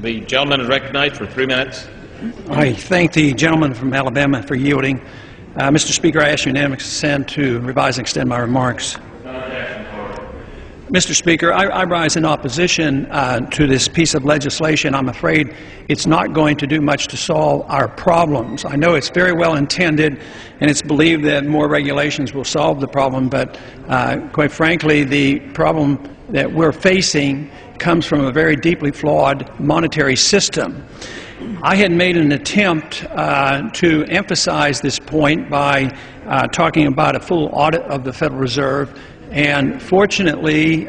The gentleman is recognized for 3 minutes. I thank the gentleman from Alabama for yielding. Mr. Speaker, I ask unanimous consent to revise and extend my remarks. Mr. Speaker, I rise in opposition to this piece of legislation. I'm afraid it's not going to do much to solve our problems. I know it's very well intended, and it's believed that more regulations will solve the problem, but quite frankly, the problem that we're facing comes from a very deeply flawed monetary system. I had made an attempt to emphasize this point by talking about a full audit of the Federal Reserve. And fortunately,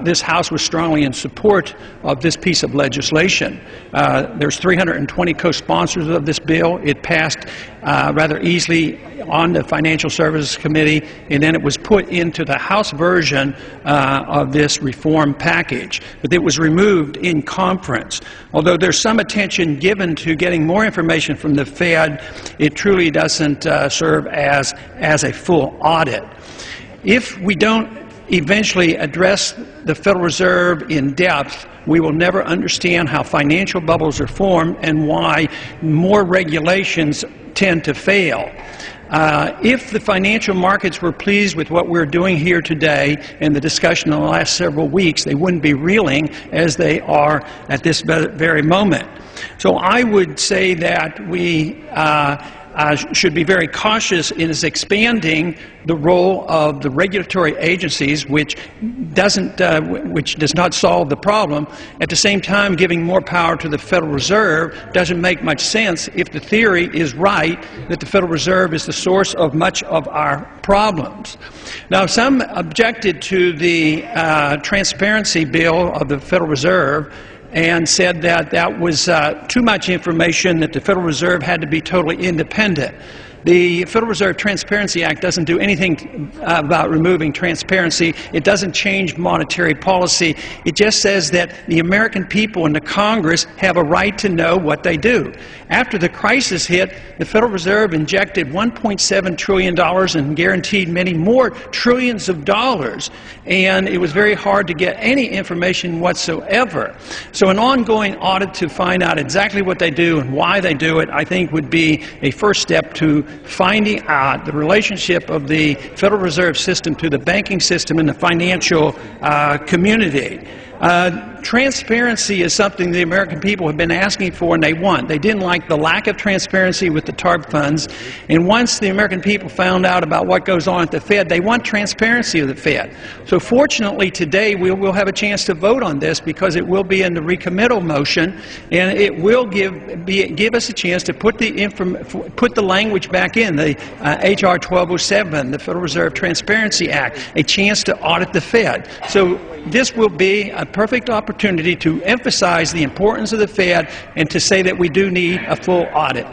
this House was strongly in support of this piece of legislation. There's 320 co-sponsors of this bill. It passed rather easily on the Financial Services Committee, and then it was put into the House version of this reform package. But it was removed in conference. Although there's some attention given to getting more information from the Fed, it truly doesn't serve as a full audit. If we don't eventually address the Federal Reserve in depth, we will never understand how financial bubbles are formed and why more regulations tend to fail. If the financial markets were pleased with what we're doing here today and the discussion in the last several weeks, they wouldn't be reeling as they are at this very moment. So I would say that we should be very cautious in expanding the role of the regulatory agencies, which does not solve the problem. At the same time, giving more power to the Federal Reserve doesn't make much sense if the theory is right that the Federal Reserve is the source of much of our problems. Now, some objected to the transparency bill of the Federal Reserve and said that that was too much information, that the Federal Reserve had to be totally independent. The Federal Reserve Transparency Act doesn't do anything about removing transparency. It doesn't change monetary policy. It just says that the American people and the Congress have a right to know what they do. After the crisis hit, the Federal Reserve injected $1.7 trillion and guaranteed many more trillions of dollars. And it was very hard to get any information whatsoever. So an ongoing audit to find out exactly what they do and why they do it, I think, would be a first step to finding out the relationship of the Federal Reserve System to the banking system and the financial community. Transparency is something the American people have been asking for and they want. They didn't like the lack of transparency with the TARP funds. And once the American people found out about what goes on at the Fed, they want transparency of the Fed. So fortunately today we'll have a chance to vote on this because it will be in the recommittal motion, and it will give us a chance to put the language back in, the H.R. 1207, the Federal Reserve Transparency Act, a chance to audit the Fed. So this will be a perfect opportunity to emphasize the importance of the Fed and to say that we do need a full audit.